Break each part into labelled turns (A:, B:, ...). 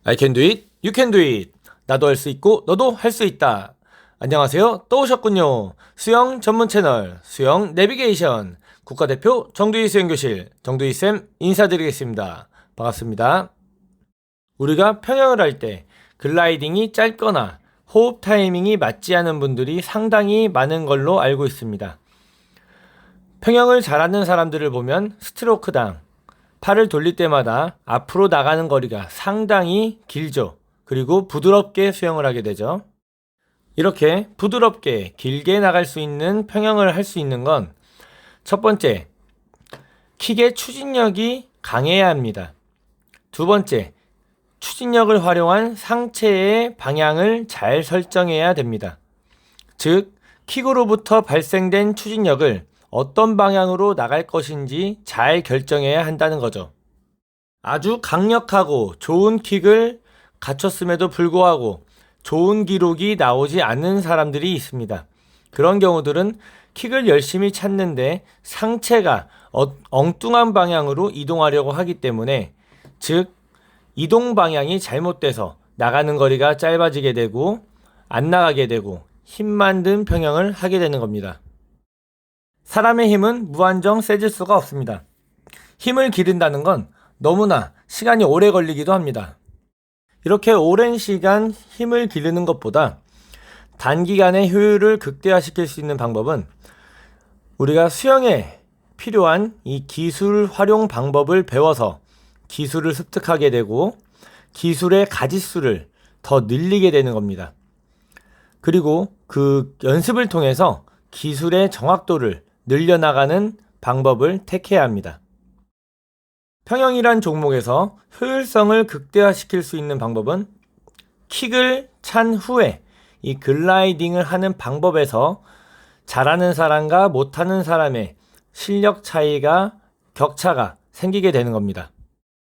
A: I can do it, you can do it. 나도 할 수 있고 너도 할 수 있다. 안녕하세요. 또 오셨군요. 수영 전문 채널 수영 내비게이션 국가대표 정두희 수영교실 정두희쌤 인사드리겠습니다. 반갑습니다. 우리가 평영을 할 때 글라이딩이 짧거나 호흡 타이밍이 맞지 않은 분들이 상당히 많은 걸로 알고 있습니다. 평영을 잘하는 사람들을 보면 스트로크당 팔을 돌릴 때마다 앞으로 나가는 거리가 상당히 길죠. 그리고 부드럽게 수영을 하게 되죠. 이렇게 부드럽게 길게 나갈 수 있는 평영을 할 수 있는 건 첫 번째, 킥의 추진력이 강해야 합니다. 두 번째, 추진력을 활용한 상체의 방향을 잘 설정해야 됩니다. 즉, 킥으로부터 발생된 추진력을 어떤 방향으로 나갈 것인지 잘 결정해야 한다는 거죠. 아주 강력하고 좋은 킥을 갖췄음에도 불구하고 좋은 기록이 나오지 않는 사람들이 있습니다. 그런 경우들은 킥을 열심히 찾는데 상체가 엉뚱한 방향으로 이동하려고 하기 때문에, 즉 이동 방향이 잘못돼서 나가는 거리가 짧아지게 되고 안 나가게 되고 힘만 든 평영을 하게 되는 겁니다. 사람의 힘은 무한정 세질 수가 없습니다. 힘을 기른다는 건 너무나 시간이 오래 걸리기도 합니다. 이렇게 오랜 시간 힘을 기르는 것보다 단기간에 효율을 극대화시킬 수 있는 방법은 우리가 수영에 필요한 이 기술 활용 방법을 배워서 기술을 습득하게 되고 기술의 가짓수를 더 늘리게 되는 겁니다. 그리고 그 연습을 통해서 기술의 정확도를 늘려나가는 방법을 택해야 합니다. 평영이란 종목에서 효율성을 극대화시킬 수 있는 방법은 킥을 찬 후에 이 글라이딩을 하는 방법에서 잘하는 사람과 못하는 사람의 실력 차이가, 격차가 생기게 되는 겁니다.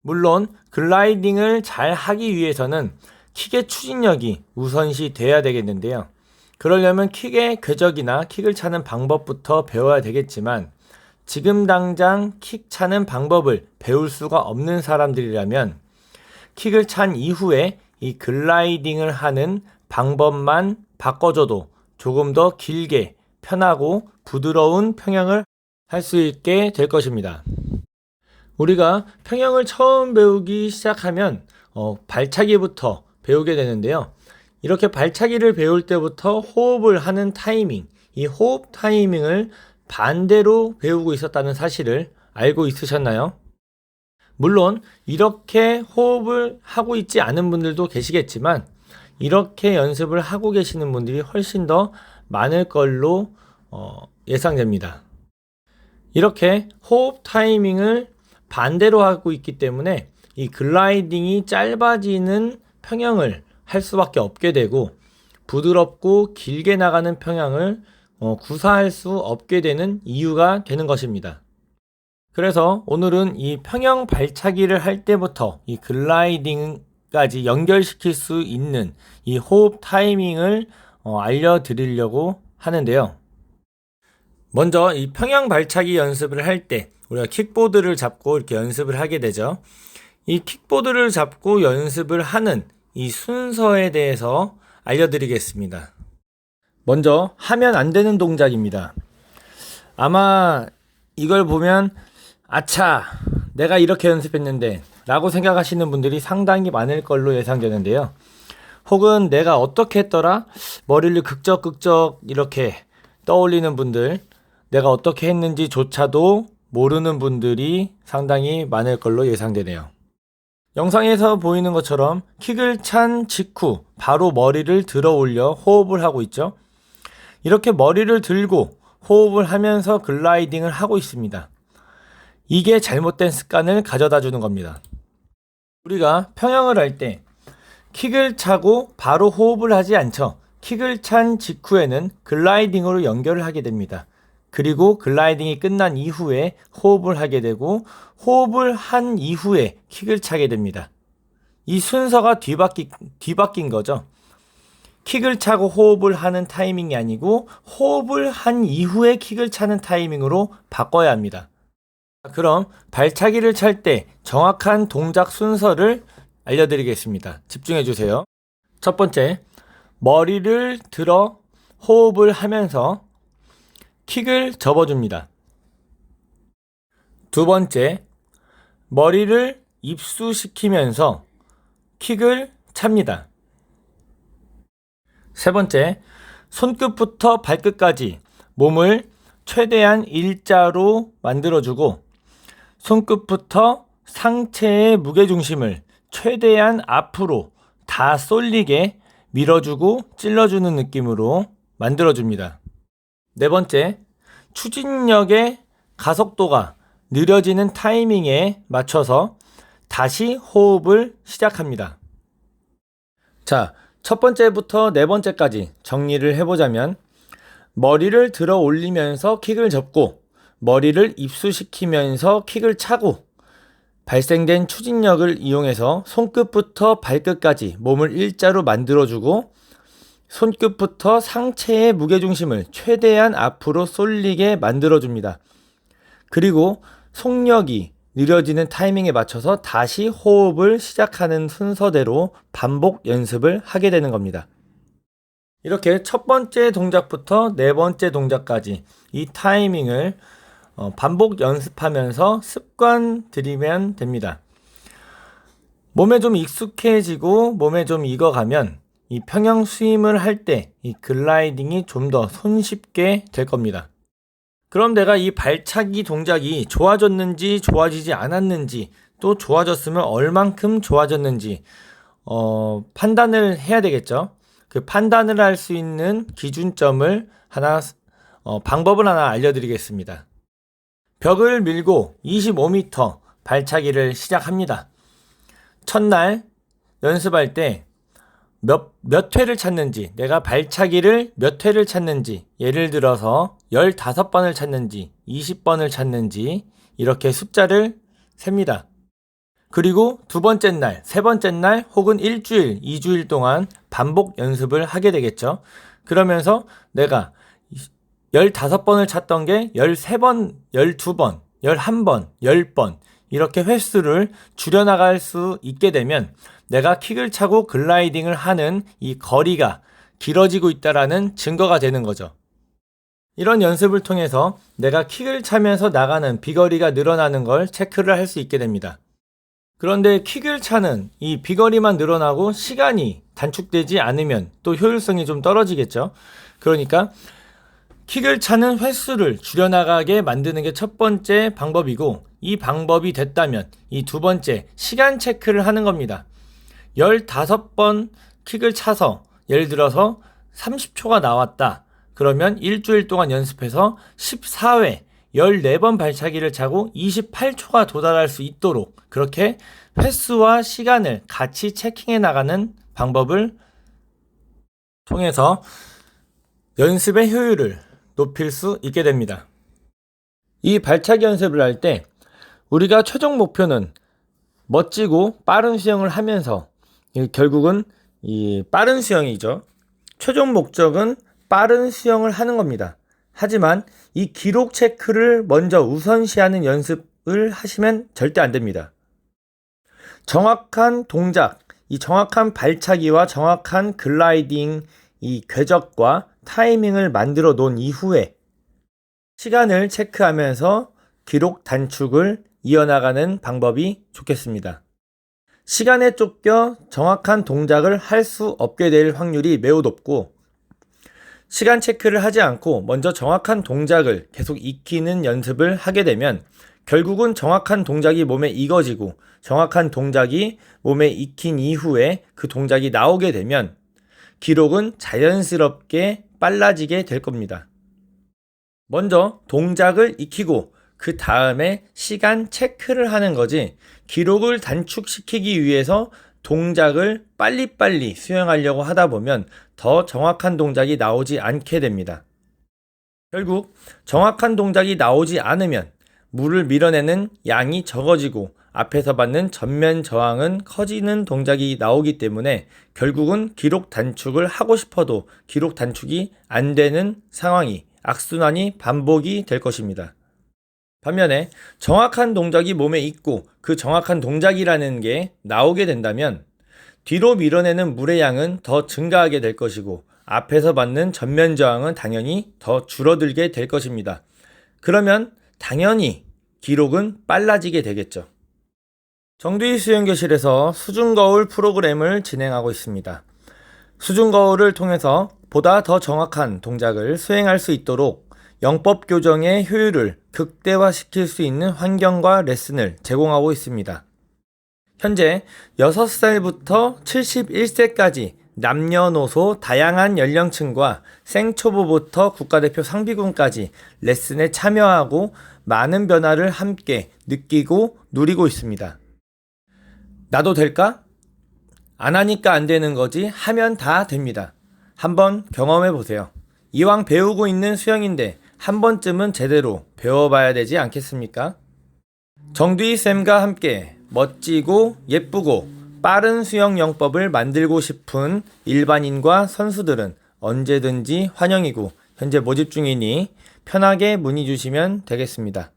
A: 물론 글라이딩을 잘 하기 위해서는 킥의 추진력이 우선시 돼야 되겠는데요. 그러려면 킥의 궤적이나 킥을 차는 방법부터 배워야 되겠지만, 지금 당장 킥 차는 방법을 배울 수가 없는 사람들이라면 킥을 찬 이후에 이 글라이딩을 하는 방법만 바꿔줘도 조금 더 길게 편하고 부드러운 평영을 할 수 있게 될 것입니다. 우리가 평영을 처음 배우기 시작하면 발차기부터 배우게 되는데요. 이렇게 발차기를 배울 때부터 호흡을 하는 타이밍, 이 호흡 타이밍을 반대로 배우고 있었다는 사실을 알고 있으셨나요? 물론 이렇게 호흡을 하고 있지 않은 분들도 계시겠지만 이렇게 연습을 하고 계시는 분들이 훨씬 더 많을 걸로 예상됩니다. 이렇게 호흡 타이밍을 반대로 하고 있기 때문에 이 글라이딩이 짧아지는 평영을 할 수밖에 없게 되고 부드럽고 길게 나가는 평영을 구사할 수 없게 되는 이유가 되는 것입니다. 그래서 오늘은 이 평영 발차기를 할 때부터 이 글라이딩까지 연결시킬 수 있는 이 호흡 타이밍을 알려드리려고 하는데요. 먼저 이 평영 발차기 연습을 할 때 우리가 킥보드를 잡고 이렇게 연습을 하게 되죠. 이 킥보드를 잡고 연습을 하는 이 순서에 대해서 알려드리겠습니다. 먼저 하면 안 되는 동작입니다. 아마 이걸 보면 아차, 내가 이렇게 연습했는데 라고 생각하시는 분들이 상당히 많을 걸로 예상되는데요. 혹은 내가 어떻게 했더라? 머리를 극적극적 이렇게 떠올리는 분들, 내가 어떻게 했는지조차도 모르는 분들이 상당히 많을 걸로 예상되네요. 영상에서 보이는 것처럼 킥을 찬 직후 바로 머리를 들어 올려 호흡을 하고 있죠. 이렇게 머리를 들고 호흡을 하면서 글라이딩을 하고 있습니다. 이게 잘못된 습관을 가져다 주는 겁니다. 우리가 평영을 할 때 킥을 차고 바로 호흡을 하지 않죠. 킥을 찬 직후에는 글라이딩으로 연결을 하게 됩니다. 그리고 글라이딩이 끝난 이후에 호흡을 하게 되고 호흡을 한 이후에 킥을 차게 됩니다. 이 순서가 뒤바뀐 거죠. 킥을 차고 호흡을 하는 타이밍이 아니고 호흡을 한 이후에 킥을 차는 타이밍으로 바꿔야 합니다. 그럼 발차기를 찰 때 정확한 동작 순서를 알려드리겠습니다. 집중해주세요. 첫 번째, 머리를 들어 호흡을 하면서 킥을 접어줍니다. 두 번째, 머리를 입수시키면서 킥을 찹니다. 세 번째, 손끝부터 발끝까지 몸을 최대한 일자로 만들어주고 손끝부터 상체의 무게중심을 최대한 앞으로 다 쏠리게 밀어주고 찔러주는 느낌으로 만들어줍니다. 네 번째, 추진력의 가속도가 느려지는 타이밍에 맞춰서 다시 호흡을 시작합니다. 자, 첫 번째부터 네 번째까지 정리를 해보자면 머리를 들어 올리면서 킥을 접고 머리를 입수시키면서 킥을 차고 발생된 추진력을 이용해서 손끝부터 발끝까지 몸을 일자로 만들어주고 손끝부터 상체의 무게중심을 최대한 앞으로 쏠리게 만들어줍니다. 그리고 속력이 느려지는 타이밍에 맞춰서 다시 호흡을 시작하는 순서대로 반복 연습을 하게 되는 겁니다. 이렇게 첫 번째 동작부터 네 번째 동작까지 이 타이밍을 반복 연습하면서 습관 들이면 됩니다. 몸에 좀 익숙해지고 몸에 좀 익어가면 이 평형 스윙을 할 때 이 글라이딩이 좀 더 손쉽게 될 겁니다. 그럼 내가 이 발차기 동작이 좋아졌는지 좋아지지 않았는지 또 좋아졌으면 얼만큼 좋아졌는지 판단을 해야 되겠죠. 그 판단을 할 수 있는 기준점을 방법을 하나 알려드리겠습니다. 벽을 밀고 25m 발차기를 시작합니다. 첫날 연습할 때 몇 회를 찼는지, 내가 발차기를 몇 회를 찼는지, 예를 들어서 15번을 찼는지, 20번을 찼는지, 이렇게 숫자를 셉니다. 그리고 두 번째 날, 세 번째 날, 혹은 일주일, 2주일 동안 반복 연습을 하게 되겠죠. 그러면서 내가 15번을 찼던 게 13번, 12번, 11번, 10번, 이렇게 횟수를 줄여나갈 수 있게 되면 내가 킥을 차고 글라이딩을 하는 이 거리가 길어지고 있다라는 증거가 되는 거죠. 이런 연습을 통해서 내가 킥을 차면서 나가는 비거리가 늘어나는 걸 체크를 할 수 있게 됩니다. 그런데 킥을 차는 이 비거리만 늘어나고 시간이 단축되지 않으면 또 효율성이 좀 떨어지겠죠. 그러니까 킥을 차는 횟수를 줄여나가게 만드는 게 첫 번째 방법이고, 이 방법이 됐다면 이 두 번째, 시간 체크를 하는 겁니다. 15번 킥을 차서 예를 들어서 30초가 나왔다. 그러면 일주일 동안 연습해서 14회 14번 발차기를 차고 28초가 도달할 수 있도록 그렇게 횟수와 시간을 같이 체킹해 나가는 방법을 통해서 연습의 효율을 높일 수 있게 됩니다. 이 발차기 연습을 할 때 우리가 최종 목표는 멋지고 빠른 수영을 하면서 결국은 이 빠른 수영이죠. 최종 목적은 빠른 수영을 하는 겁니다. 하지만 이 기록 체크를 먼저 우선시하는 연습을 하시면 절대 안 됩니다. 정확한 동작, 이 정확한 발차기와 정확한 글라이딩, 이 궤적과 타이밍을 만들어 놓은 이후에 시간을 체크하면서 기록 단축을 이어나가는 방법이 좋겠습니다. 시간에 쫓겨 정확한 동작을 할 수 없게 될 확률이 매우 높고, 시간 체크를 하지 않고 먼저 정확한 동작을 계속 익히는 연습을 하게 되면 결국은 정확한 동작이 몸에 익어지고 정확한 동작이 몸에 익힌 이후에 그 동작이 나오게 되면 기록은 자연스럽게 빨라지게 될 겁니다. 먼저 동작을 익히고 그 다음에 시간 체크를 하는 거지, 기록을 단축시키기 위해서 동작을 빨리빨리 수행하려고 하다 보면 더 정확한 동작이 나오지 않게 됩니다. 결국 정확한 동작이 나오지 않으면 물을 밀어내는 양이 적어지고 앞에서 받는 전면 저항은 커지는 동작이 나오기 때문에 결국은 기록 단축을 하고 싶어도 기록 단축이 안 되는 상황이, 악순환이 반복이 될 것입니다. 반면에 정확한 동작이 몸에 있고 그 정확한 동작이라는 게 나오게 된다면 뒤로 밀어내는 물의 양은 더 증가하게 될 것이고 앞에서 받는 전면 저항은 당연히 더 줄어들게 될 것입니다. 그러면 당연히 기록은 빨라지게 되겠죠. 정두희 수영교실에서 수중거울 프로그램을 진행하고 있습니다. 수중거울을 통해서 보다 더 정확한 동작을 수행할 수 있도록 영법 교정의 효율을 극대화시킬 수 있는 환경과 레슨을 제공하고 있습니다. 현재 6살부터 71세까지 남녀노소 다양한 연령층과 생초보부터 국가대표 상비군까지 레슨에 참여하고 많은 변화를 함께 느끼고 누리고 있습니다. 나도 될까? 안 하니까 안 되는 거지 하면 다 됩니다. 한번 경험해 보세요. 이왕 배우고 있는 수영인데 한 번쯤은 제대로 배워봐야 되지 않겠습니까? 정두희쌤과 함께 멋지고 예쁘고 빠른 수영 영법을 만들고 싶은 일반인과 선수들은 언제든지 환영이고 현재 모집 중이니 편하게 문의 주시면 되겠습니다.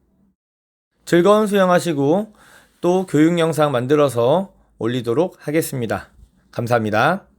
A: 즐거운 수영하시고 또 교육 영상 만들어서 올리도록 하겠습니다. 감사합니다.